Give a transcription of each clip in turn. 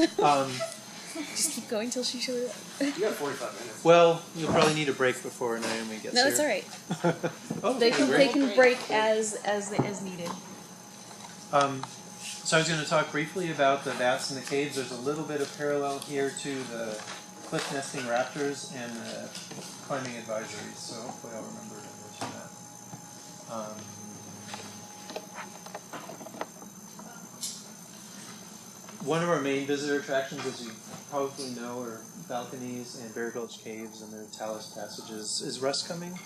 Just keep going till she shows up. You got 45 minutes. Well, you'll probably need a break before Naomi gets No, here. it's all right. Oh, They okay, can break as needed. So I was going to talk briefly about the bats in the caves. There's a little bit of parallel here to the cliff nesting raptors and the climbing advisories, so hopefully I'll remember to mention that. One of our main visitor attractions, as you probably know, are balconies and Bear Gulch caves and their talus passages. Is Russ coming?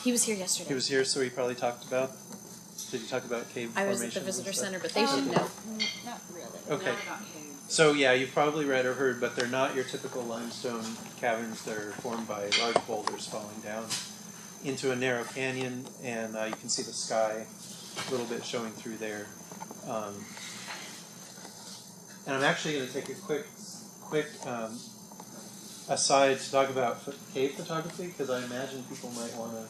He was here yesterday. He was here, so he probably talked about... Did you talk about cave I formations? was at the visitor center, but they should know. Not really. Okay. No, not caves. So yeah, you've probably read or heard, but they're not your typical limestone caverns. They're formed by large boulders falling down into a narrow canyon, and you can see the sky a little bit showing through there. And I'm actually going to take a quick aside to talk about cave photography, because I imagine people might want to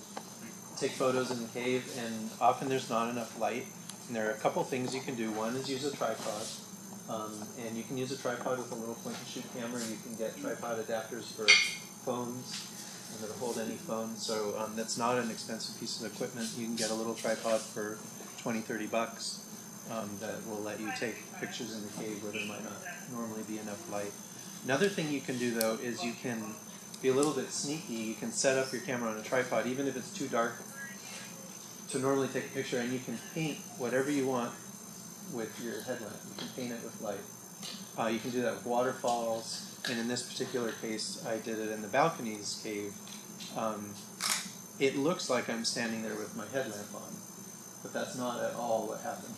take photos in the cave, and often there's not enough light. And there are a couple things you can do. One is use a tripod, and you can use a tripod with a little point-and-shoot camera. You can get tripod adapters for phones that'll hold any phone. So that's not an expensive piece of equipment. You can get a little tripod for $20-30 that will let you take pictures in the cave where there might not normally be enough light. Another thing you can do, though, is you can be a little bit sneaky. You can set up your camera on a tripod, even if it's too dark to normally take a picture, and you can paint whatever you want with your headlamp. You can paint it with light. You can do that with waterfalls, and in this particular case, I did it in the balconies cave. It looks like I'm standing there with my headlamp on, but that's not at all what happened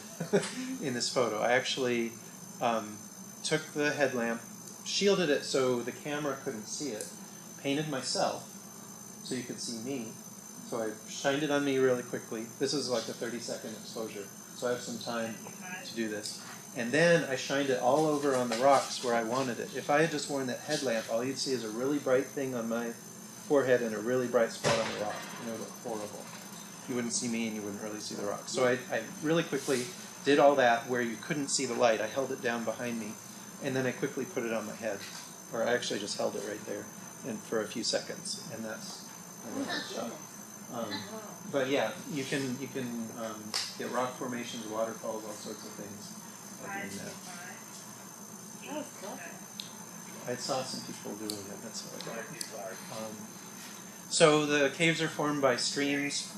in this photo. I actually took the headlamp, shielded it so the camera couldn't see it, painted myself so you could see me. So I shined it on me really quickly. This is like a 30-second exposure, so I have some time to do this. And then I shined it all over on the rocks where I wanted it. If I had just worn that headlamp, all you'd see is a really bright thing on my forehead and a really bright spot on the rock. And it would look horrible. You wouldn't see me and you wouldn't really see the rock. So I really quickly did all that where you couldn't see the light. I held it down behind me, and then I quickly put it on my head. Or I actually just held it right there and for a few seconds, and that's a shot. But yeah, you can get rock formations, waterfalls, all sorts of things by doing that. That was cool. I saw some people doing it. That's how I got it. So the caves are formed by streams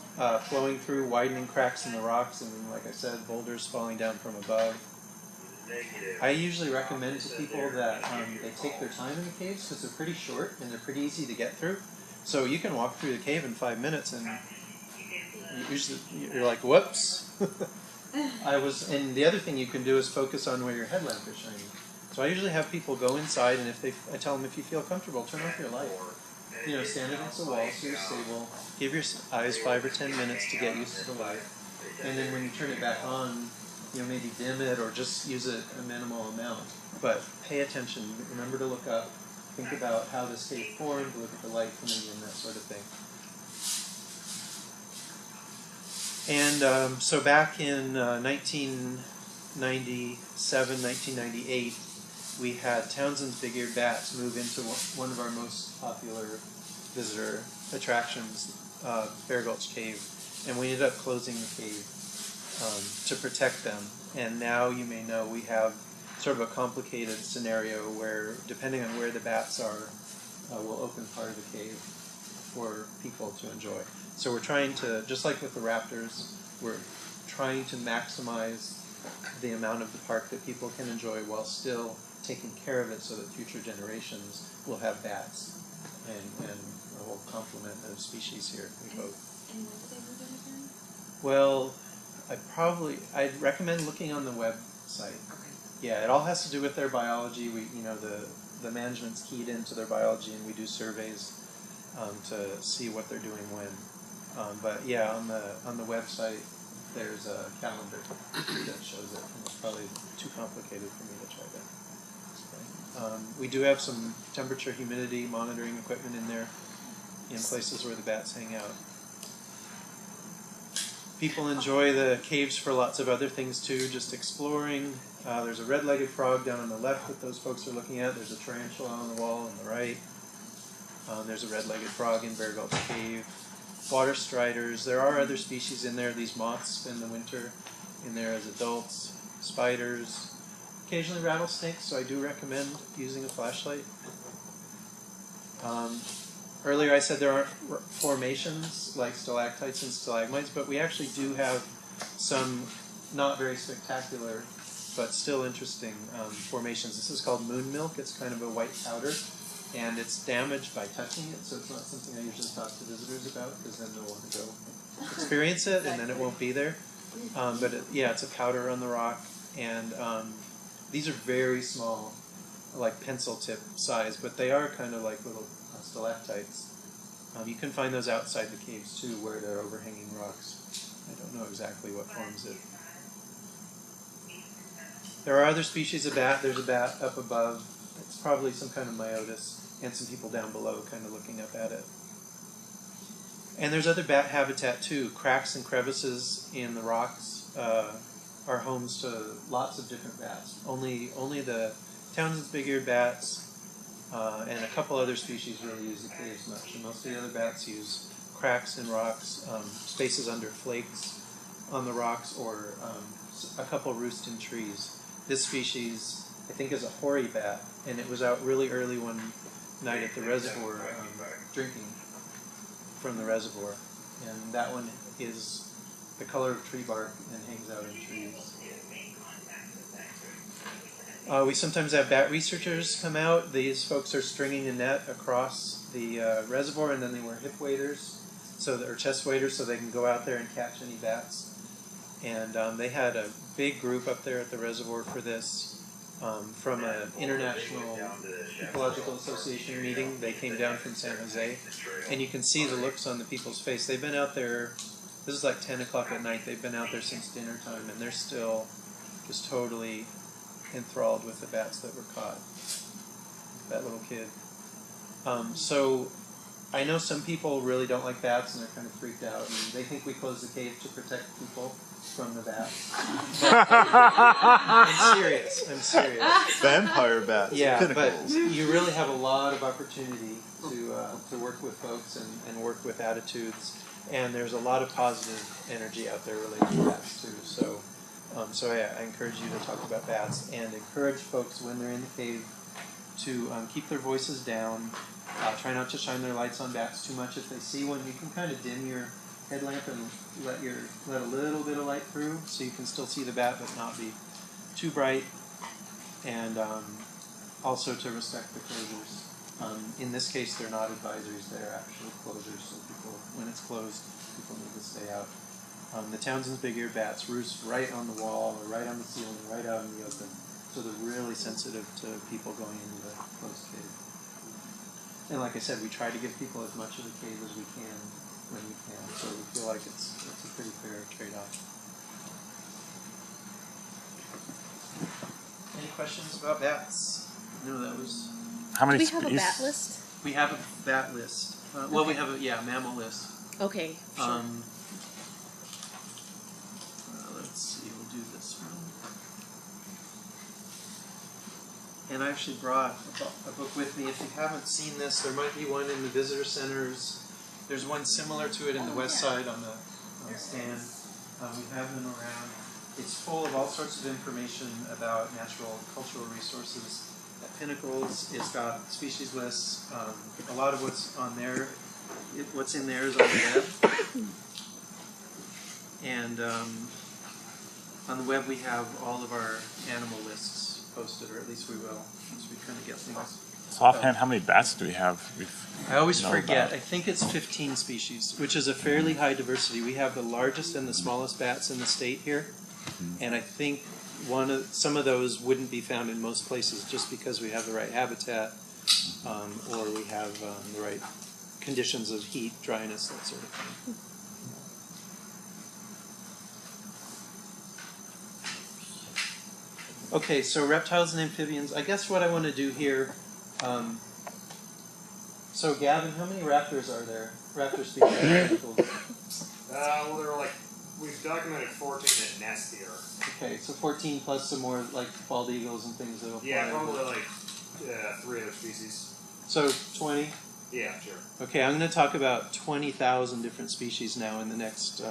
flowing through, widening cracks in the rocks, and like I said, boulders falling down from above. I usually recommend to people that they take their time in the caves because they're pretty short and they're pretty easy to get through. So you can walk through the cave in 5 minutes and you're like, whoops. And the other thing you can do is focus on where your headlamp is shining. So I usually have people go inside, and I tell them, if you feel comfortable, turn off your light. Stand against the wall so you're stable. Give your eyes 5 or 10 minutes to get used to the light. And then when you turn it back on, maybe dim it or just use it a minimal amount. But pay attention. Remember to look up. Think about how this cave formed. Look at the light coming in, that sort of thing. And so back in 1997, 1998, we had Townsend's big-eared bats move into one of our most popular visitor attractions, Bear Gulch Cave. And we ended up closing the cave to protect them. And now you may know we have sort of a complicated scenario where, depending on where the bats are, we'll open part of the cave for people to enjoy. So we're trying to, just like with the raptors, we're trying to maximize the amount of the park that people can enjoy while still taking care of it so that future generations will have bats and a whole complement of species here, we hope. And when did they move in again? Well, I'd recommend looking on the website. Okay. Yeah, it all has to do with their biology. The management's keyed into their biology, and we do surveys to see what they're doing when. But yeah, on the website, there's a calendar that shows it, and it's probably too complicated for me to try to explain. We do have some temperature, humidity monitoring equipment in there, in places where the bats hang out. People enjoy the caves for lots of other things too, just exploring. There's a red-legged frog down on the left that those folks are looking at. There's a tarantula on the wall on the right. There's a red-legged frog in Bear Gulch Cave. Water striders. There are other species in there. These moths spend the winter in there as adults. Spiders. Occasionally rattlesnakes, so I do recommend using a flashlight. Earlier I said there aren't formations like stalactites and stalagmites, but we actually do have some not very spectacular but still interesting formations. This is called moon milk. It's kind of a white powder, and it's damaged by touching it, so it's not something I usually talk to visitors about, because then they'll want to go experience it, and then it won't be there. Yeah, it's a powder on the rock, and these are very small, like pencil tip size, but they are kind of like little stalactites. You can find those outside the caves too, where they're overhanging rocks. I don't know exactly what forms it. There are other species of bat. There's a bat up above. It's probably some kind of myotis, and some people down below kind of looking up at it. And there's other bat habitat too. Cracks and crevices in the rocks are homes to lots of different bats. Only the Townsend's big-eared bats and a couple other species really use the caves much. And most of the other bats use cracks in rocks, spaces under flakes on the rocks, or a couple roost in trees. This species, I think, is a hoary bat, and it was out really early one night at the reservoir drinking from the reservoir. And that one is the color of tree bark and hangs out in trees. We sometimes have bat researchers come out. These folks are stringing a net across the reservoir, and then they wear hip waders, or chest waders, so they can go out there and catch any bats. And they had a big group up there at the reservoir for this from an International Ecological Association meeting. They came down from San Jose, and you can see the looks on the people's face. They've been out there, this is like 10 o'clock at night, they've been out there since dinner time, and they're still just totally enthralled with the bats that were caught. That little kid. So I know some people really don't like bats, and they're kind of freaked out, and they think we close the cave to protect people from the bats. I'm serious. Vampire bats. Yeah, Pinnacles. but you really have a lot of opportunity to work with folks and work with attitudes, and there's a lot of positive energy out there related to bats too. So I encourage you to talk about bats, and encourage folks when they're in the cave to keep their voices down. Try not to shine their lights on bats too much. If they see one, you can kind of dim your headlamp and let a little bit of light through, so you can still see the bat but not be too bright. And also to respect the closures. In this case, they're not advisories; they're actual closures. So people, when it's closed, people need to stay out. The Townsend's big-eared bats roost right on the wall, or right on the ceiling, right out in the open. So they're really sensitive to people going into the closed cave. And like I said, we try to give people as much of the cave as we can when we can. So we feel like it's a pretty fair trade-off. Any questions about bats? No, that was... How many Do we have a species? bat list? We have a bat list. Well, we have a mammal list. Okay, sure. Let's see, we'll do this one. And I actually brought a book with me. If you haven't seen this, there might be one in the visitor centers. There's one similar to it in the west side on the stand. We have them around. It's full of all sorts of information about natural cultural resources. At Pinnacles, it's got species lists. A lot of what's on there, what's in there is on the web. And on the web we have all of our animal lists posted, or at least we will, once we kind of get things. So offhand, how many bats do we have? I always forget. I think it's 15 species, which is a fairly high diversity. We have the largest and the smallest bats in the state here, and I think some of those wouldn't be found in most places just because we have the right habitat, or we have the right conditions of heat, dryness, that sort of thing. Okay, so reptiles and amphibians. I guess what I want to do here. So Gavin, how many raptors are there? Raptor species. Well, there are like we've documented 14 that nest here. Okay, so 14 plus some more like bald eagles and things that'll Yeah, fly probably over. like 3 other species. So 20. Yeah, sure. Okay, I'm going to talk about 20,000 different species now in the next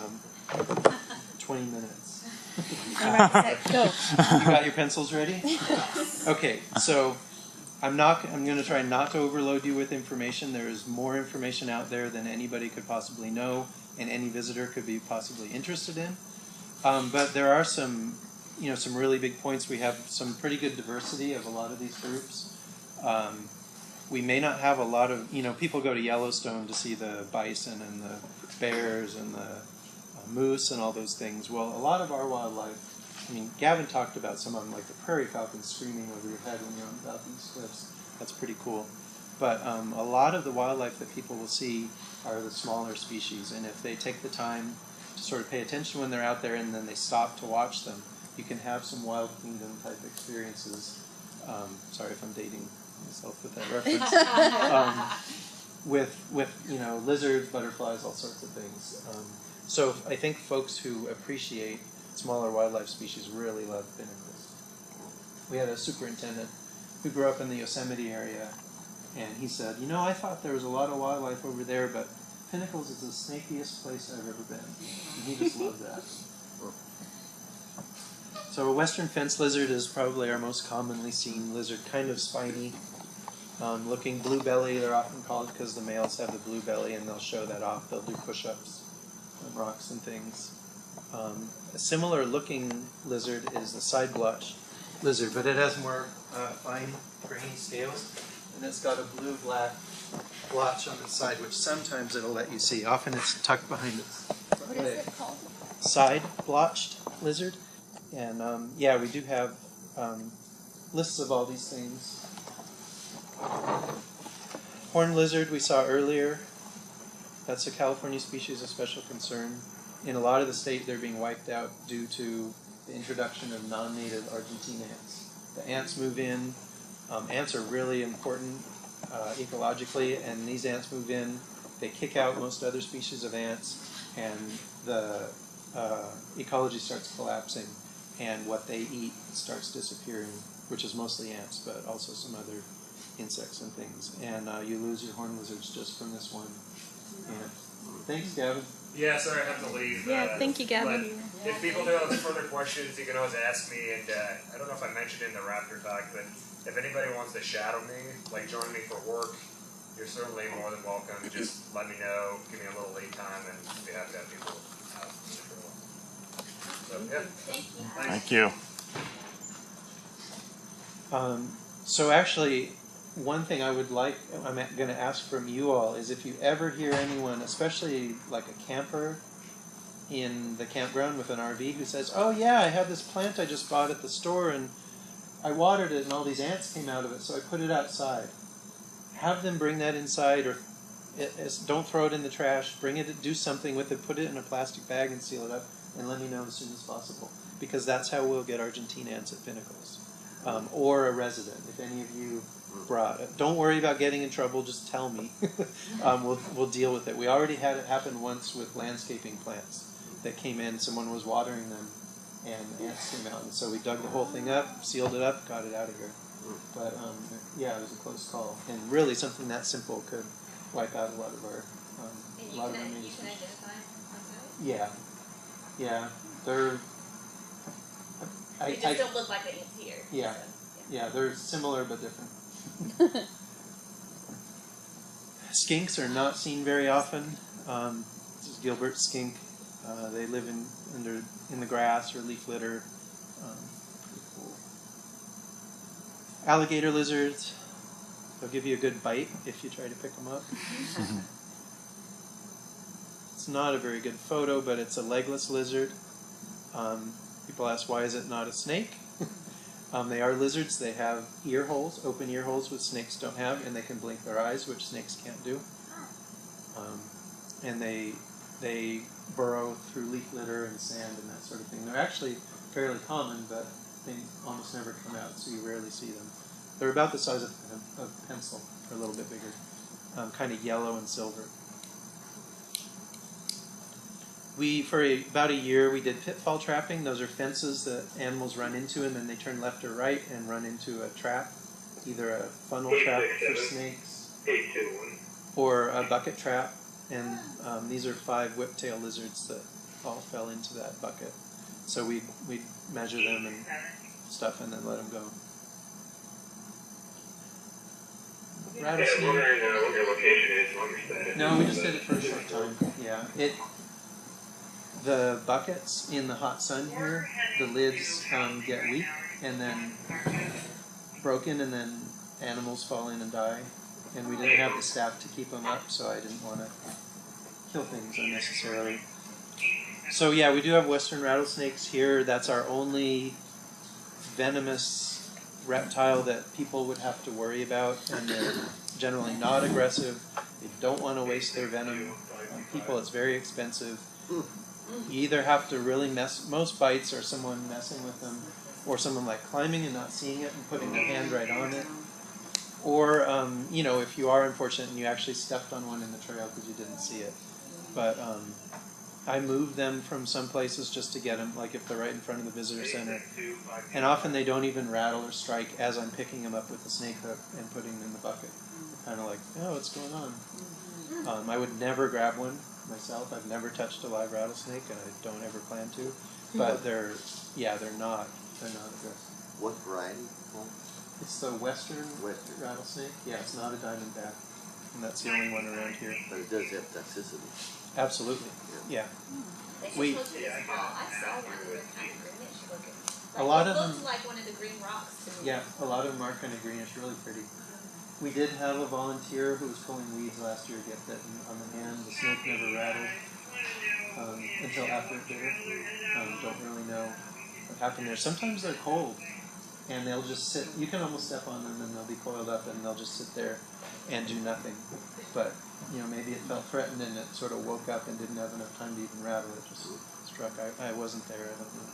20 minutes. Go. You got your pencils ready? Okay, so I'm going to try not to overload you with information. There is more information out there than anybody could possibly know, and any visitor could be possibly interested in. But there are some really big points. We have some pretty good diversity of a lot of these groups. We may not have a lot of, people go to Yellowstone to see the bison and the bears and the moose and all those things. Well, a lot of our wildlife, Gavin talked about some of them, like the prairie falcon screaming over your head when you're on top of these cliffs. That's pretty cool. But a lot of the wildlife that people will see are the smaller species, and if they take the time to sort of pay attention when they're out there and then they stop to watch them, you can have some wild kingdom type experiences. Sorry if I'm dating myself with that reference. With lizards, butterflies, all sorts of things. So I think folks who appreciate smaller wildlife species really love Pinnacles. We had a superintendent who grew up in the Yosemite area, and he said, I thought there was a lot of wildlife over there, but Pinnacles is the snakiest place I've ever been. And he just loved that. So a western fence lizard is probably our most commonly seen lizard, kind of spiny looking. Blue belly, they're often called because the males have the blue belly, and they'll show that off. They'll do push-ups on rocks and things. A similar looking lizard is the side blotch lizard, but it has more fine grainy scales, and it's got a blue-black blotch on its side, which sometimes it'll let you see. Often it's tucked behind its What is it called? side blotched lizard. And we do have lists of all these things. Horned lizard we saw earlier. That's a California species of special concern. In a lot of the state, they're being wiped out due to the introduction of non-native Argentine ants. The ants move in. Ants are really important ecologically, and these ants move in. They kick out most other species of ants, and the ecology starts collapsing, and what they eat starts disappearing, which is mostly ants, but also some other insects and things. And you lose your horned lizards just from this one ant. Thanks, Gavin. Yeah, sorry I have to leave. Yeah, thank you, Gavin. But if people do have further questions, you can always ask me. And I don't know if I mentioned in the Raptor talk, but if anybody wants to shadow me, like join me for work, you're certainly more than welcome. Just let me know, give me a little lead time, and I'll be happy to have people out in the field. So, yeah. Thank you. So actually, one thing I'm going to ask from you all is if you ever hear anyone, especially like a camper in the campground with an RV, who says, "Oh yeah, I have this plant I just bought at the store and I watered it and all these ants came out of it, so I put it outside." Have them bring that inside, or don't throw it in the trash. Bring it, do something with it, put it in a plastic bag and seal it up, and let me know as soon as possible, because that's how we'll get Argentine ants at Pinnacles. Or a resident, if any of you brought it. Don't worry about getting in trouble, just tell me. We'll deal with it. We already had it happen once with landscaping plants that came in, someone was watering them, and ants came out, and so we dug the whole thing up, sealed it up, got it out of here. But it was a close call, and really something that simple could wipe out a lot of our And you can identify on Yeah, they're. site? They just don't look like the ants here. Yeah. So, Yeah, they're similar but different. Skinks are not seen very often. This is Gilbert Skink. They live in the grass or leaf litter. Pretty cool. Alligator lizards. They'll give you a good bite if you try to pick them up. It's not a very good photo, but it's a legless lizard. People ask, why is it not a snake? They are lizards. They have ear holes, open ear holes, which snakes don't have, and they can blink their eyes, which snakes can't do. And they burrow through leaf litter and sand and that sort of thing. They're actually fairly common, but they almost never come out, so you rarely see them. They're about the size of a pencil, or a little bit bigger, kind of yellow and silver. About a year, we did pitfall trapping. Those are fences that animals run into, and then they turn left or right and run into a trap, either a funnel trap for snakes or a bucket trap. And these are 5 whiptail lizards that all fell into that bucket. So we measure them and stuff, and then let them go. Rattlesnake. Yeah, wondering what your location is on your side. No, we just did it for a short time. Yeah, the buckets in the hot sun here, the lids get weak and then broken, and then animals fall in and die. And we didn't have the staff to keep them up, so I didn't want to kill things unnecessarily. So yeah, we do have western rattlesnakes here. That's our only venomous reptile that people would have to worry about, and they're generally not aggressive. They don't want to waste their venom on people. It's very expensive. You either have to really most bites are someone messing with them, or someone like climbing and not seeing it and putting their hand right on it. Or, if you are unfortunate and you actually stepped on one in the trail because you didn't see it. But I move them from some places just to get them, like if they're right in front of the visitor center. And often they don't even rattle or strike as I'm picking them up with the snake hook and putting them in the bucket. Kind of like, oh, what's going on? I would never grab one myself. I've never touched a live rattlesnake, and I don't ever plan to. But they're not aggressive. What variety? It's the western rattlesnake. Yeah, it's not a diamondback, and that's the only one around here. But it does have toxicity. Absolutely. Yeah. They just look really small. I saw one that was kind of greenish looking. A lot of looked them. like one of the green rocks to me. Yeah, a lot of them are kind of greenish, really pretty. We did have a volunteer who was pulling weeds last year get bitten on the hand. The snake never rattled until after it bit her. Don't really know what happened there. Sometimes they're cold, and they'll just sit. You can almost step on them, and they'll be coiled up, and they'll just sit there and do nothing. But maybe it felt threatened, and it sort of woke up and didn't have enough time to even rattle. It just struck. I wasn't there. I don't know.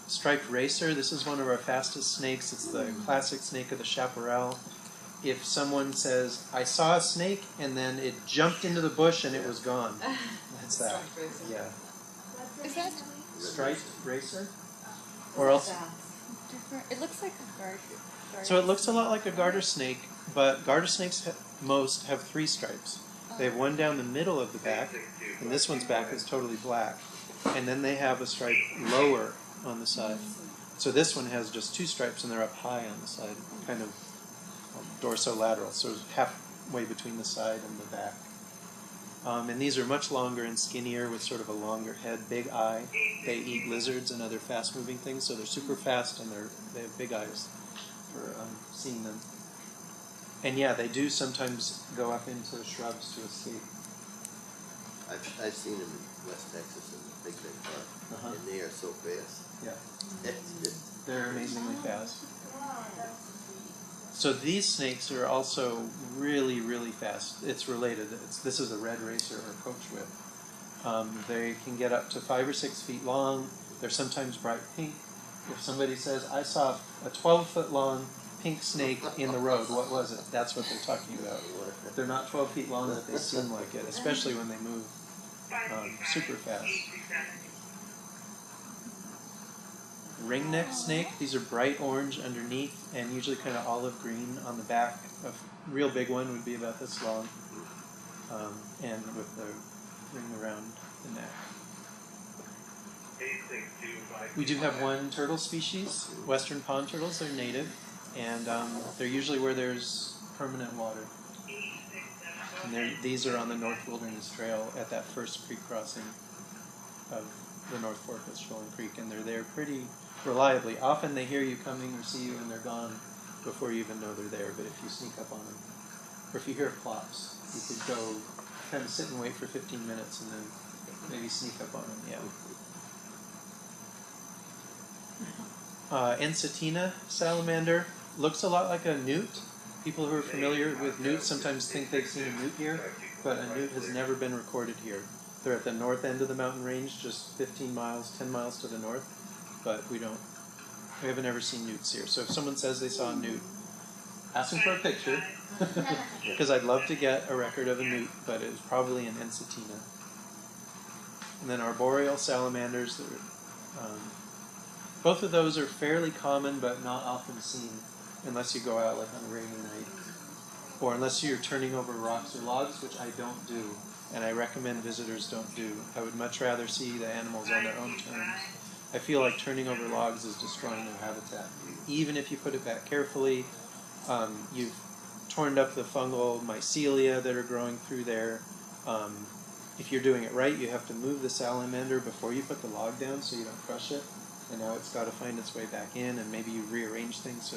Striped racer, this is one of our fastest snakes. It's the classic snake of the chaparral. If someone says, I saw a snake, and then it jumped into the bush and it was gone. That's that. Yeah. Is that Striped racer? Or else, different? It looks like a garter. so it looks a lot like a garter snake, but garter snakes most have 3 stripes. They have one down the middle of the back, and this one's back is totally black. And then they have a stripe lower on the side. So this one has just 2 stripes, and they're up high on the side, kind of dorsolateral, so halfway between the side and the back. And these are much longer and skinnier with sort of a longer head, big eye. They eat lizards and other fast-moving things, so they're super fast, and they have big eyes for seeing them. And yeah, they do sometimes go up into shrubs to escape. I've seen them in West Texas in the big park, and they are so fast. Yeah. It's They're amazingly fast. So these snakes are also really, really fast. It's related. This is a red racer or coach whip. They can get up to 5 or 6 feet long. They're sometimes bright pink. If somebody says, I saw a 12-foot long pink snake in the road, what was it? That's what they're talking about. They're not 12 feet long, but they seem like it, especially when they move super fast. Ringneck snake, these are bright orange underneath and usually kind of olive green on the back. A real big one would be about this long, and with the ring around the neck. We do have one turtle species, western pond turtles. They're native, and they're usually where there's permanent water. And these are on the North Wilderness Trail at that first creek crossing of the North Fork of Shoaling Creek, and they're there pretty reliably. Often they hear you coming or see you and they're gone before you even know they're there, but if you sneak up on them, or if you hear plops, you could go kind of sit and wait for 15 minutes and then maybe sneak up on them, yeah. Ensatina salamander looks a lot like a newt. People who are familiar with newts sometimes think they've seen a newt here, but a newt has never been recorded here. They're at the north end of the mountain range, just 15 miles, 10 miles to the north, but we haven't ever seen newts here. So if someone says they saw a newt, asking for a picture, because I'd love to get a record of a newt, but it was probably an ensatina. And then arboreal salamanders, both of those are fairly common but not often seen unless you go out like on a rainy night, or unless you're turning over rocks or logs, which I don't do, and I recommend visitors don't do. I would much rather see the animals on their own terms. I feel like turning over logs is destroying their habitat. Even if you put it back carefully, you've torn up the fungal mycelia that are growing through there. If you're doing it right, you have to move the salamander before you put the log down so you don't crush it. And now it's got to find its way back in, and maybe you rearrange things so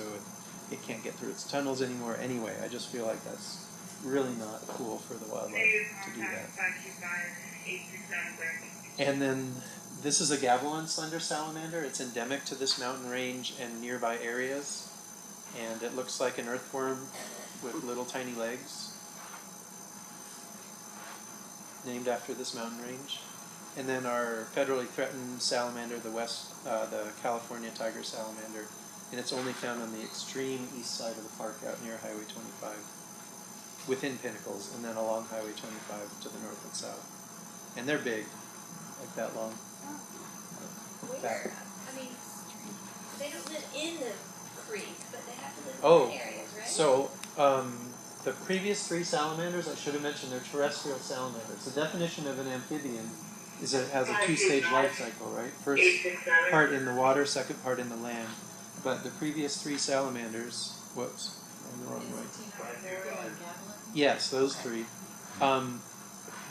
it can't get through its tunnels anymore. Anyway, I just feel like that's really not cool for the wildlife to do that. And then this is a Gavilan slender salamander. It's endemic to this mountain range and nearby areas. And it looks like an earthworm with little tiny legs, named after this mountain range. And then our federally threatened salamander, the California tiger salamander, and it's only found on the extreme east side of the park out near Highway 25, within Pinnacles, and then along Highway 25 to the north and south. And they're big, like that long. Where? I mean, they don't live in the creek, but they have to live Oh, in the areas, right? so the previous three salamanders, I should have mentioned, they're terrestrial salamanders. The definition of an amphibian is that it has a two-stage life cycle, right? First part in the water, second part in the land. But the previous three salamanders, whoops, I'm the wrong way. Yes, those three.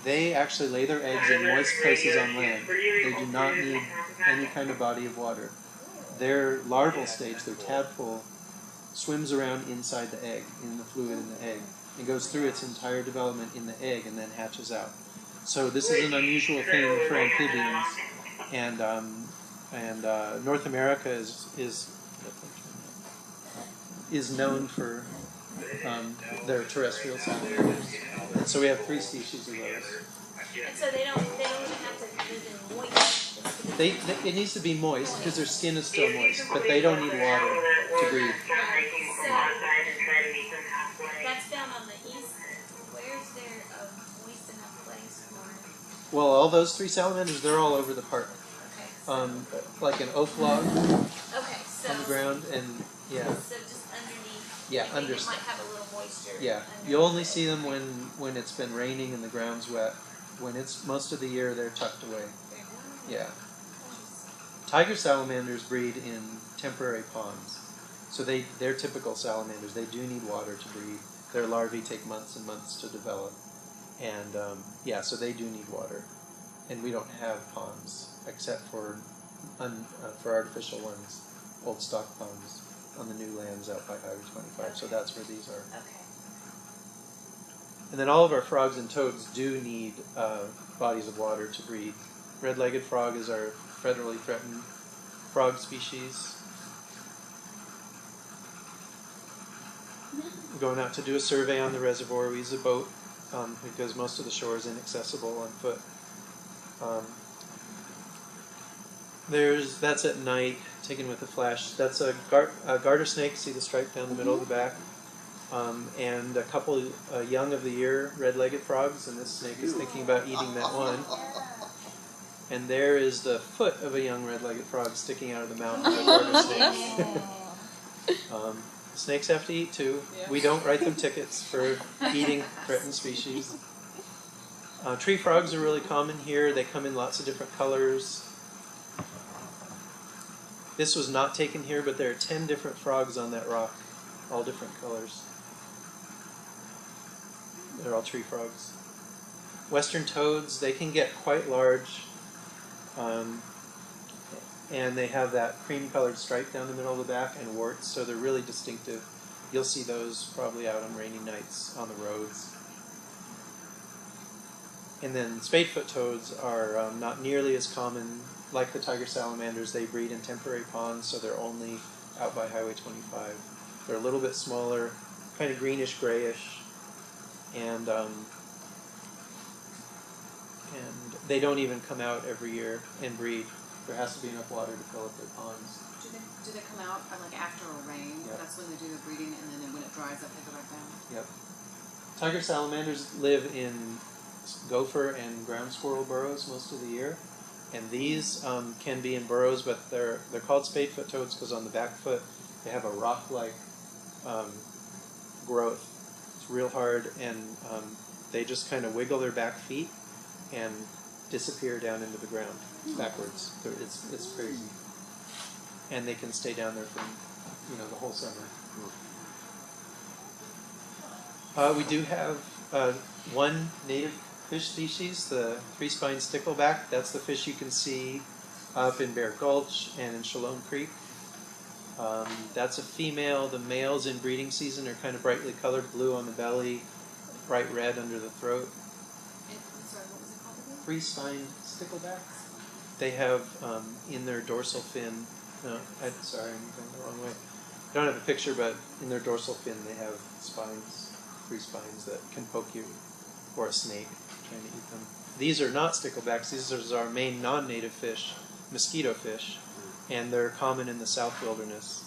They actually lay their eggs in moist places on land. They do not need any kind of body of water. Their larval stage, their tadpole, swims around inside the egg, in the fluid in the egg, and goes through its entire development in the egg and then hatches out. So this is an unusual thing for amphibians, and North America is known for their terrestrial salamanders. And so we have 3 species of those. And so they don't even have to live in moist. It needs to be moist because their skin is still moist, but they don't need water to breathe. So that's found on the east. Where's there a moist enough place for? Well, all those 3 salamanders, they're all over the park. Okay. Like an oak log Okay, so on the ground, and yeah. So just underneath. Yeah, I think under it might stuff. have a little moisture. Yeah, you'll only see them when it's been raining and the ground's wet. When it's most of the year, they're tucked away. Yeah. Tiger salamanders breed in temporary ponds. So they're typical salamanders. They do need water to breed. Their larvae take months and months to develop. And so they do need water. And we don't have ponds, except for artificial ones, old stock ponds on the new lands out by Highway 25. Okay. So that's where these are. Okay. And then all of our frogs and toads do need bodies of water to breed. Red-legged frog is our federally threatened frog species. Going out to do a survey on the reservoir, we use a boat because most of the shore is inaccessible on foot. That's at night, taken with a flash. That's a garter snake. See the stripe down the middle of the back, and a couple young of the year red-legged frogs. And this snake is thinking about eating that one. And there is the foot of a young red-legged frog sticking out of the mouth of a garter snake. Snakes have to eat too. We don't write them tickets for eating threatened species. Tree frogs are really common here. They come in lots of different colors. This was not taken here, but there are 10 different frogs on that rock, all different colors. They're all tree frogs. Western toads, they can get quite large, and they have that cream-colored stripe down the middle of the back and warts, so they're really distinctive. You'll see those probably out on rainy nights on the roads. And then spadefoot toads are not nearly as common. Like the tiger salamanders, they breed in temporary ponds, so they're only out by Highway 25. They're a little bit smaller, kind of greenish-grayish, and they don't even come out every year and breed. There has to be enough water to fill up their ponds. Do they come out like after a rain? Yeah. That's when they do the breeding, and then when it dries drives that Pickleback down. Yep. Tiger salamanders live in gopher and ground squirrel burrows most of the year, and these can be in burrows, but they're called spadefoot toads because on the back foot they have a rock-like growth. It's real hard, and they just kind of wiggle their back feet and disappear down into the ground backwards. It's crazy, and they can stay down there for the whole summer. We do have one native fish species, the three-spined stickleback. That's the fish you can see up in Bear Gulch and in Shalom Creek. That's a female. The males in breeding season are kind of brightly colored, blue on the belly, bright red under the throat. Sorry, what was it called again? Three-spined sticklebacks. They have in their dorsal fin. No, sorry, I'm going the wrong way. I don't have a picture, but in their dorsal fin they have spines. 3 spines that can poke you, or a snake trying to eat them. These are not sticklebacks. These are our main non-native fish, mosquito fish, and they're common in the South Wilderness.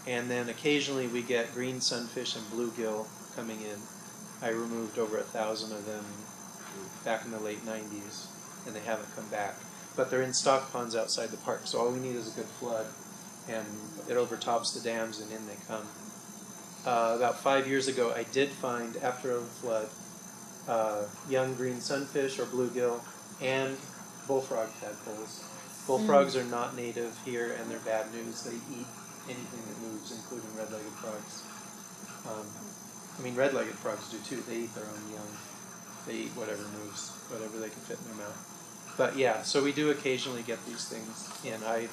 And then occasionally we get green sunfish and bluegill coming in. I removed over 1,000 of them back in the late 90s, and they haven't come back. But they're in stock ponds outside the park, so all we need is a good flood, and it overtops the dams, and in they come. About 5 years ago, I did find, after a flood, young green sunfish or bluegill and bullfrog tadpoles. Bullfrogs are not native here, and they're bad news. They eat anything that moves, including red-legged frogs. Red-legged frogs do too. They eat their own young. They eat whatever moves, whatever they can fit in their mouth. But yeah, so we do occasionally get these things, and I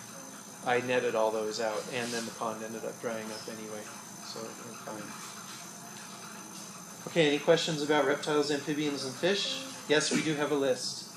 netted all those out, and then the pond ended up drying up anyway. So we're fine. Okay, any questions about reptiles, amphibians, and fish? Yes, we do have a list.